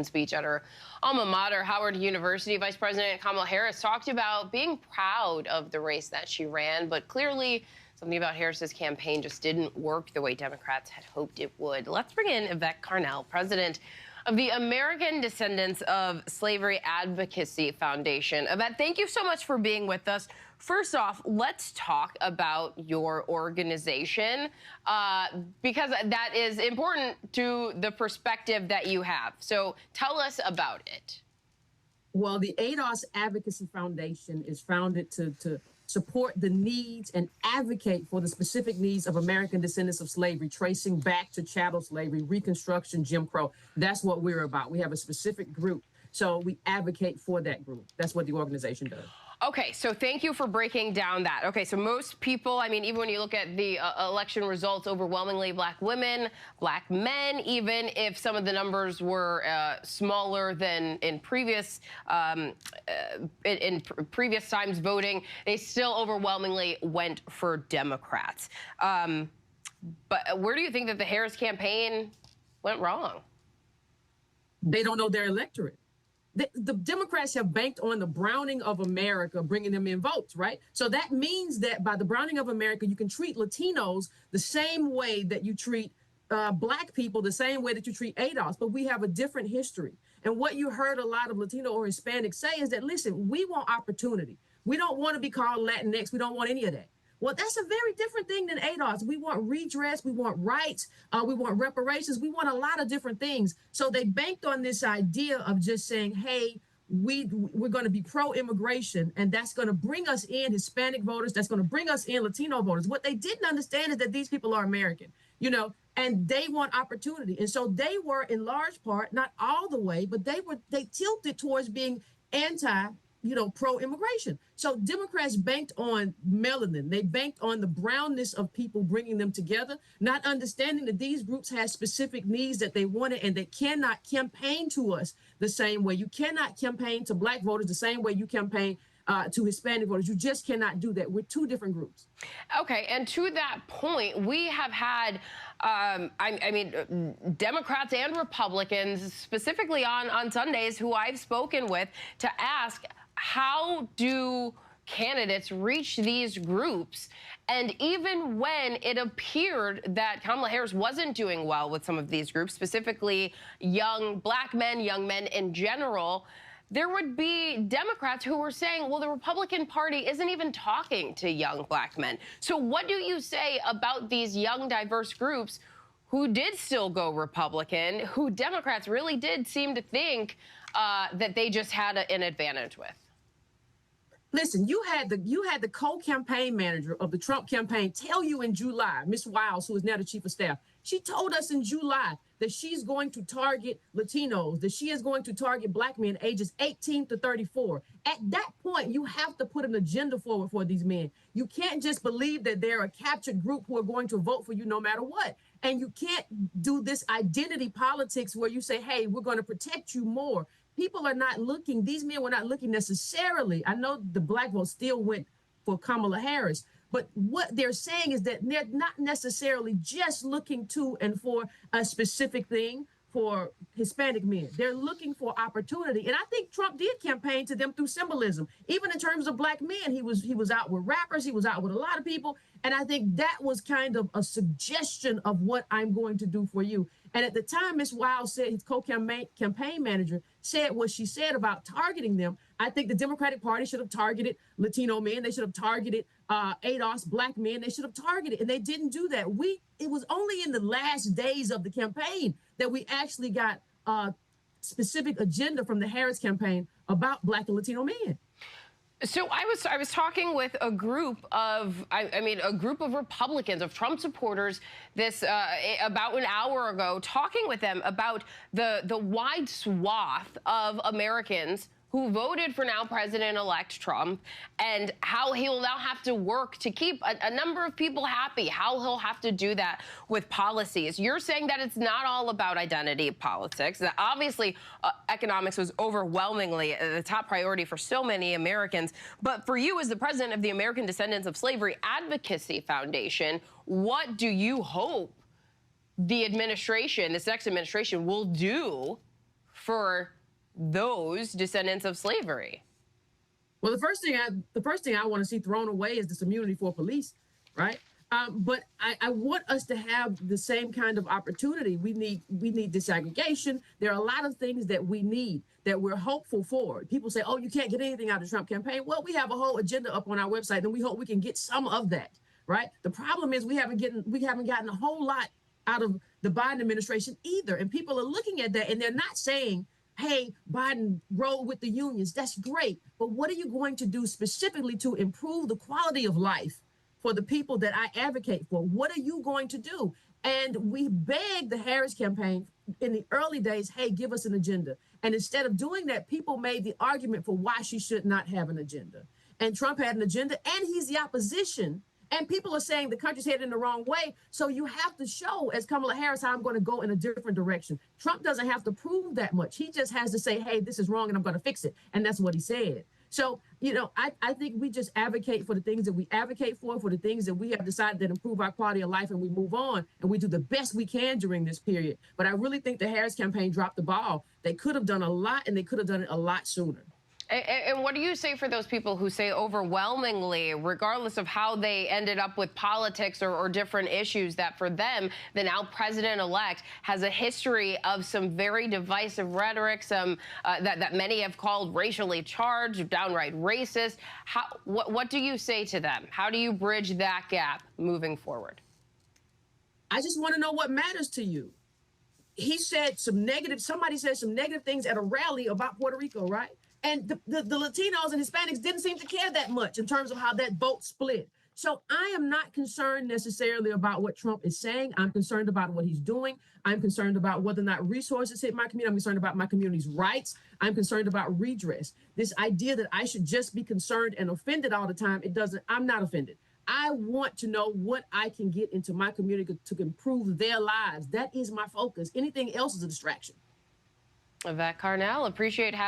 speech at her alma mater, Howard University. Vice President Kamala Harris talked about being proud of the race that she ran, but clearly something about Harris's campaign just didn't work the way Democrats had hoped it would. Let's bring in Yvette Carnell, president of the American Descendants of Slavery Advocacy Foundation. Yvette, thank you so much for being with us. First off, let's talk about your organization because that is important to the perspective that you have. So tell us about it. Well, the ADOS Advocacy Foundation is founded to support the needs and advocate for the specific needs of American descendants of slavery, tracing back to chattel slavery, Reconstruction, Jim Crow. That's what we're about. We have a specific group, so we advocate for that group. That's what the organization does. Okay, so thank you for breaking down that. Okay, so most people, I mean, even when you look at the election results, overwhelmingly black women, black men, even if some of the numbers were smaller than in previous previous times voting, they still overwhelmingly went for Democrats. But where do you think that the Harris campaign went wrong? They don't know their electorate. The Democrats have banked on the browning of America, bringing them in votes, right? So that means that by the browning of America, you can treat Latinos the same way that you treat black people, the same way that you treat ADOS, but we have a different history. And what you heard a lot of Latino or Hispanics say is that, listen, we want opportunity. We don't want to be called Latinx. We don't want any of that. Well, that's a very different thing than ADOS. We want redress, we want rights, we want reparations, we want a lot of different things. So they banked on this idea of just saying, hey, we're going to be pro-immigration, and that's going to bring us in Hispanic voters, that's going to bring us in Latino voters. What they didn't understand is that these people are American, you know, and they want opportunity. And so they were, in large part, not all the way, but they tilted towards being pro-immigration. So Democrats banked on melanin. They banked on the brownness of people, bringing them together, not understanding that these groups have specific needs that they wanted, and they cannot campaign to us the same way. You cannot campaign to black voters the same way you campaign to Hispanic voters. You just cannot do that. We're two different groups. Okay, and to that point, we have had, Democrats and Republicans, specifically on Sundays, who I've spoken with, to ask, how do candidates reach these groups? And even when it appeared that Kamala Harris wasn't doing well with some of these groups, specifically young black men, young men in general, there would be Democrats who were saying, well, the Republican Party isn't even talking to young black men. So what do you say about these young, diverse groups who did still go Republican, who Democrats really did seem to think that they just had an advantage with? Listen, you had the co-campaign manager of the Trump campaign tell you in July, Ms. Wiles, who is now the chief of staff, she told us in July that she's going to target Latinos, that she is going to target black men ages 18 to 34. At that point, you have to put an agenda forward for these men. You can't just believe that they're a captured group who are going to vote for you no matter what. And you can't do this identity politics where you say, hey, we're going to protect you more. People are not looking, these men were not looking necessarily. I know the black vote still went for Kamala Harris, but what they're saying is that they're not necessarily just looking to and for a specific thing for Hispanic men. They're looking for opportunity. And I think Trump did campaign to them through symbolism. Even in terms of black men, he was out with rappers, he was out with a lot of people. And I think that was kind of a suggestion of what I'm going to do for you. And at the time, Ms. Wiles said, his co-campaign manager said what she said about targeting them. I think the Democratic Party should have targeted Latino men. They should have targeted ADOS, black men. They should have targeted, and they didn't do that. It was only in the last days of the campaign that we actually got a specific agenda from the Harris campaign about black and Latino men. So I was talking with a group of, a group of Republicans, of Trump supporters, about an hour ago, talking with them about the wide swath of Americans who voted for now President-elect Trump, and how he will now have to work to keep a number of people happy, how he'll have to do that with policies. You're saying that it's not all about identity politics, that obviously economics was overwhelmingly the top priority for so many Americans, but for you as the president of the American Descendants of Slavery Advocacy Foundation, what do you hope the administration, this next administration, will do for those descendants of slavery? Well, the first thing I want to see thrown away is this immunity for police, right? But I want us to have the same kind of opportunity. We need disaggregation. There are a lot of things that we need that we're hopeful for. People say, "Oh, you can't get anything out of the Trump campaign." Well, we have a whole agenda up on our website, and we hope we can get some of that, right? The problem is we haven't gotten a whole lot out of the Biden administration either, and people are looking at that and they're not saying, "Hey, Biden, roll with the unions." That's great. But what are you going to do specifically to improve the quality of life for the people that I advocate for? What are you going to do? And we begged the Harris campaign in the early days, "Hey, give us an agenda." And instead of doing that, people made the argument for why she should not have an agenda. And Trump had an agenda, and he's the opposition. And people are saying the country's headed in the wrong way. So you have to show, as Kamala Harris, how I'm going to go in a different direction. Trump doesn't have to prove that much. He just has to say, "Hey, this is wrong and I'm going to fix it." And that's what he said. So, I think we just advocate for the things that we advocate for the things that we have decided that improve our quality of life, and we move on and we do the best we can during this period. But I really think the Harris campaign dropped the ball. They could have done a lot, and they could have done it a lot sooner. And what do you say for those people who say overwhelmingly, regardless of how they ended up with politics or different issues, that for them, the now president-elect has a history of some very divisive rhetoric, some that many have called racially charged, downright racist? What do you say to them? How do you bridge that gap moving forward? I just want to know what matters to you. He said somebody said some negative things at a rally about Puerto Rico, right? And the Latinos and Hispanics didn't seem to care that much in terms of how that vote split. So I am not concerned necessarily about what Trump is saying. I'm concerned about what he's doing. I'm concerned about whether or not resources hit my community. I'm concerned about my community's rights. I'm concerned about redress. This idea that I should just be concerned and offended all the time, I'm not offended. I want to know what I can get into my community to improve their lives. That is my focus. Anything else is a distraction. Yvette Carnell, appreciate having